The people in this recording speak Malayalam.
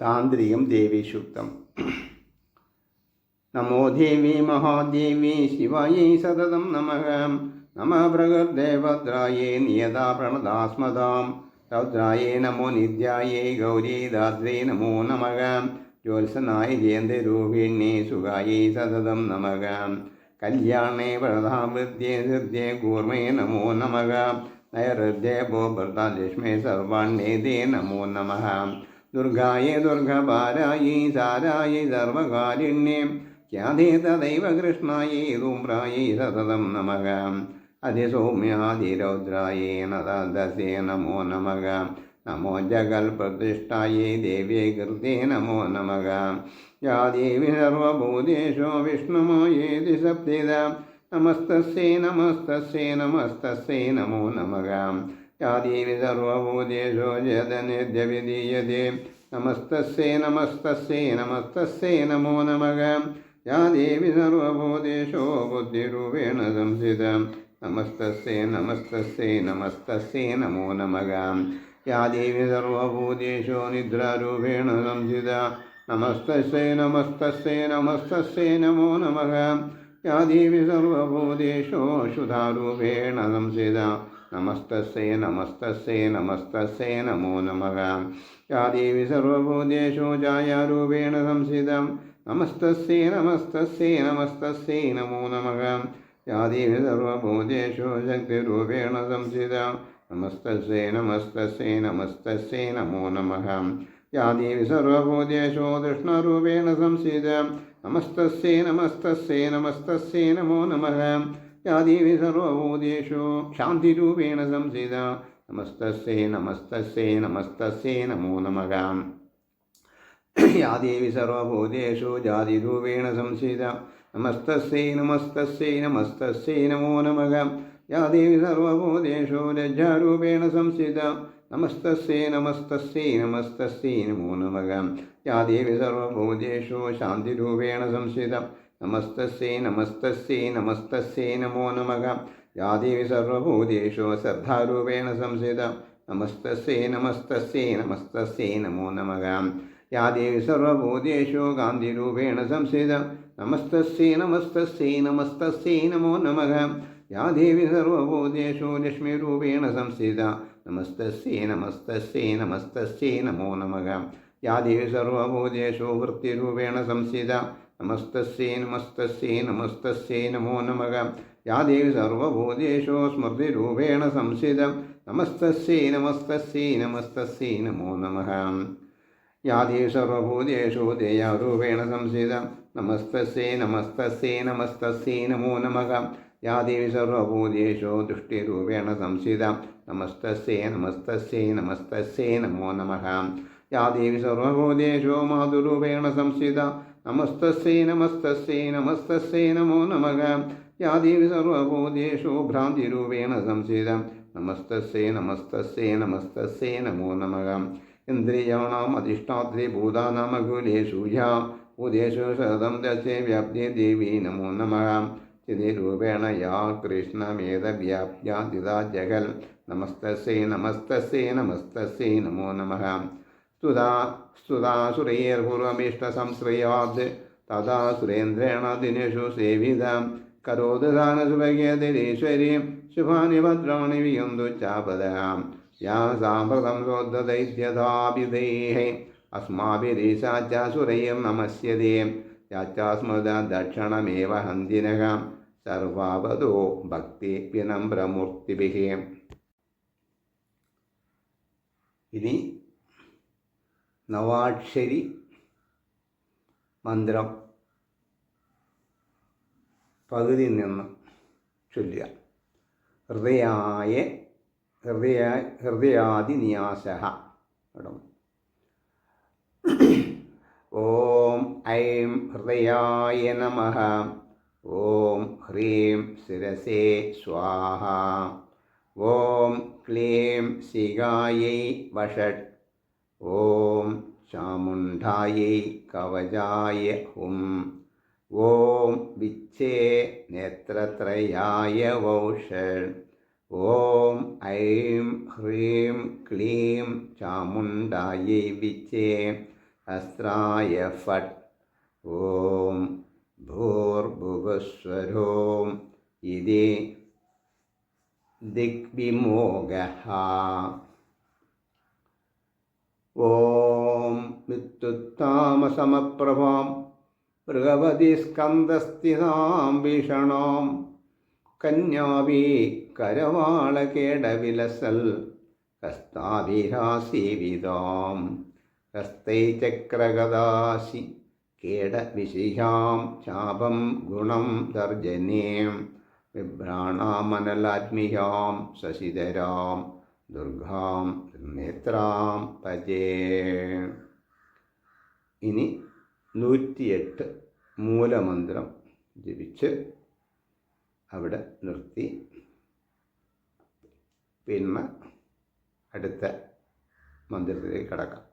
താന്ത്രികം ദേവീസൂക്തം. നമോ ദേവി മഹാദേവി ശിവായൈ സതതം നമഃ. നമഃ പ്രകൃതേ ഭദ്രായേ നിയതാ പ്രണതാസ്മതാം. രൗദ്രായേ നമോ നിത്യായേ ഗൗരീദാദ്രേ നമോ നമഃ. ജ്യോത്സനായ ജയന്തരൂപിണ്യേ സുഖായൈ സതതം നമഃ. കല്യാണേ വരദാവൃത്യേ ഹൃദ്യേ കൂർമേ നമോ നമഃ. നൈരുദ്യേ ഭോഭൃതാലക്ഷ്മേ സർവാണ്യേതേ നമോ നമഃ. ദുർഗായേ ദുർഗഭാരായേ സാരായേ സർവകാരുണ്യേ ഖ്യാതേ തദൈവ കൃഷ്ണായേ ധൂമ്രായേ സതതം നമഃ. അതിസൗമ്യാതിരൗദ്രായേ നദാദസേ നമോ നമഃ. നമോ ജഗൽപ്രതിഷ്ഠായേ ദേവ്യേ കൃതേ നമോ നമഃ. യാ ദേവി സർവഭൂതേഷു വിഷ്ണുമയേതി സപ്തിത. നമസ്തസ്യൈ നമസ്തസ്യൈ നമസ്തസ്യൈ നമോ നമഃ. യാ ദേവി സർവഭൂതേഷു ജഗന്നിത്യവിധീയതേ. നമസ്തസ്യൈ നമസ്തസ്യൈ നമസ്തസ്യൈ നമോ നമഃ. യാ ദേവി സർവഭൂതേഷു ബുദ്ധിരൂപേണ സംസ്ഥിത. നമസ്തസ്യൈ നമസ്തസ്യൈ നമസ്തസ്യൈ നമോ നമഃ. യാ ദേവി സർവഭൂതേഷു നിദ്രാരൂപേണ സംസ്ഥിത. നമസ്തസ്യൈ നമസ്തസ്യൈ നമസ്തസ്യൈ നമോ നമഃ. യാ ദേവി സർവഭൂതേഷു ശുദ്ധാരൂപേണ സംസ്ഥിത. നമസ്തസ്യൈ നമസ്തസ്യൈ നമസ്തസ്യൈ നമോ നമഃ. യാ ദേവി സർവഭൂതേഷു ഛായാരൂപേണ സംസ്ഥിത. നമസ്തസ്യൈ നമസ്തസ്യൈ നമസ്തസ്യൈ നമോ നമഃ. യാ ദേവി സർവഭൂതേഷു ശക്തിരൂപേണ സംസ്ഥിത. നമസ്തസ്യൈ നമസ്തസ്യൈ നമസ്തസ്യൈ നമോ നമഃ. യാ ദേവി സർവഭൂതേഷു കൃഷ്ണരൂപേണ സംസ്ഥിത. നമസ്തസ്യൈ നമസ്തസ്യൈ നമസ്തസ്യൈ നമോ നമഃ. യാ ദേവി സർവഭൂതേഷു ശാന്തിരൂപേണ സംസ്ഥിത. നമസ്തസ്യൈ നമസ്തസ്യൈ നമസ്തസ്യൈ നമോ നമഃ. യാ ദേവി സർവഭൂതേഷു ജാതിരൂപേണ സംസ്ഥിത. നമസ്തസ്യൈ നമസ്തസ്യൈ നമസ്തസ്യൈ നമോ നമഃ. യാ ദേവി സർവഭൂതേഷു ലജ്ജാരൂപേണ സംസ്ഥിത. നമസ്തസ്യൈ നമസ്തസ്യൈ നമസ്തസ്യൈ നമോ നമഃ. യാ ദേവി സർവഭൂതേഷു ശാന്തിരൂപേണ സംസ്ഥിത. നമസ്തസ്യൈ നമസ്തസ്യൈ നമസ്തസ്യൈ നമോ നമഃ. യാ ദേവി സർവഭൂതേഷു ശ്രദ്ധാരൂപേണ സംസ്ഥിത. നമസ്തസ്യൈ നമസ്തസ്യൈ നമസ്തസ്യൈ നമോ നമഃ. യാ ദേവി സർവഭൂതേഷു കാന്തിരൂപേണ സംസ്ഥിത. നമസ്തസ്യൈ നമസ്തസ്യൈ നമസ്തസ്യൈ നമോ നമഃ. യാ ദേവി സർവഭൂതേഷു ലക്ഷ്മീരൂപേണ സംസ്ഥിത. നമസ്തസ്യൈ നമസ്തസ്യൈ നമസ്തസ്യൈ നമോ നമഃ. യാ ദേവി സർവഭൂതേഷു വൃത്തിരൂപേണ സംസ്ഥിത. നമസ്തസ്യൈ നമസ്തസ്യൈ നമസ്തസ്യൈ നമോ നമഃ. യാ ദേവി സർവഭൂതേഷു സ്മൃതിരൂപേണ സംസ്ഥിത. നമസ്തസ്യൈ നമസ്തസ്യൈ നമസ്തസ്യൈ നമോ നമഃ. യാ ദേവി സർവഭൂതേഷു ദയാരൂപേണ സംസ്ഥിത. നമസ്തസ്യൈ നമസ്തസ്യൈ നമസ്തസ്യൈ നമോ നമഃ. യാ ദേവി സർവഭൂതേഷു ദുഷ്ടിരൂപേണ സംസ്ഥിത. നമസ്തസ്യൈ നമസ്തസ്യൈ നമസ്തസ്യൈ നമോ നമഃ. യാ ദേവി സർവഭൂതേഷു മാതുരൂപേണ സംസ്ഥിത. നമസ്തസ്യൈ നമസ്തസ്യൈ നമസ്തസ്യൈ നമോ നമഃ. യാ ദേവി സർവഭൂതേഷു ഭ്രാന്തിരൂപേണ സംസ്ഥിത. നമസ്തസ്യൈ നമസ്തസ്യൈ നമസ്തസ്യൈ നമോ നമഃ. ഇന്ദ്രിയാണാം അധിഷ്ഠാത്രി ഭൂതാനാമകുലേഷു യാ ഭൂതേഷു ശതം ദശേ വ്യാപ്തി ദേവി നമോ നമഃ. സ്ഥിതിരൂപേണ യാ കൃഷ്ണമേതവ്യാപ്യാതിതാ ജഗൽ. നമസ്തസ്യൈ നമസ്തസ്യൈ നമസ്തസ്യൈ നമോ നമഃ. സ്തുതാസുരൈർപൂർവമിഷ്ടസംശ്രയാത് തഥാ സുരേന്ദ്രേണ ദിനേഷു സേവിത. കരോതു ദാനസുഭഗേതരീശ്വരീം ശുഭാനി ഭദ്രാണി വിയന്തു ചാപദാം. യാ സാമ്പ്രതം ശോദ്ധദൈത്യതാഭിധേഃ അസ്മാഭിരീശാചാസുരൈർനമസ്യതേ. യാച്ചാസ്മൃത ദക്ഷണമേവ ഹന്തിനഃ സർവാവതോ ഭക്തി വിനമ്രമൂർത്തിഭിഃ. ഇനി നവാക്ഷരി മന്ത്രം പകുതി നിന്ന് ചൊല്ലുക. ഹൃദയാദിന്യാസഃ. ഓം ഐം ഹൃദയായ നമഃ. ഓം ഹ്രീം ശിരസേ സ്വാഹ. ഓം ക്ലീം ശിഖായൈ വഷട്. ഓം ചാമുണ്ഡായൈ കവചായ ഹും. ഓം വിച്ഛേ നേത്രത്രയായ വൗഷഡ്. ഓം ഐം ഹ്രീം ക്ലീം ചാമുണ്ഡായൈ വിച്ഛേ ഹസ്രായ ഫട്ട്. ഓം ഭൂർഭുവസ്വരോം ഇതി ദിഗ്വിമോഗഃ. ഓം വിത്യുത്താമസമപ്രഭാം ഭൃഗവതി സ്കന്ദസ്ഥിതാം ഭീഷണാം കന്യാവീ കരവാളകേടവിലസൽ ഹസ്താഭിരാസീവിതാം ഹസ്തൈചക്രഗദാസി കേടവിശിഹാം ചാപം ഗുണം തർജനീം വിഭ്രാണാമനലാത്മികാം ശശിധരാം ദുർഗാം നേത്രാം ഭജേ. ഇനി 108 മൂലമന്ത്രം ജപിച്ച് അവിടെ നിർത്തി പിന്നെ അടുത്ത മന്ത്രത്തിലേക്ക് കടക്കാം.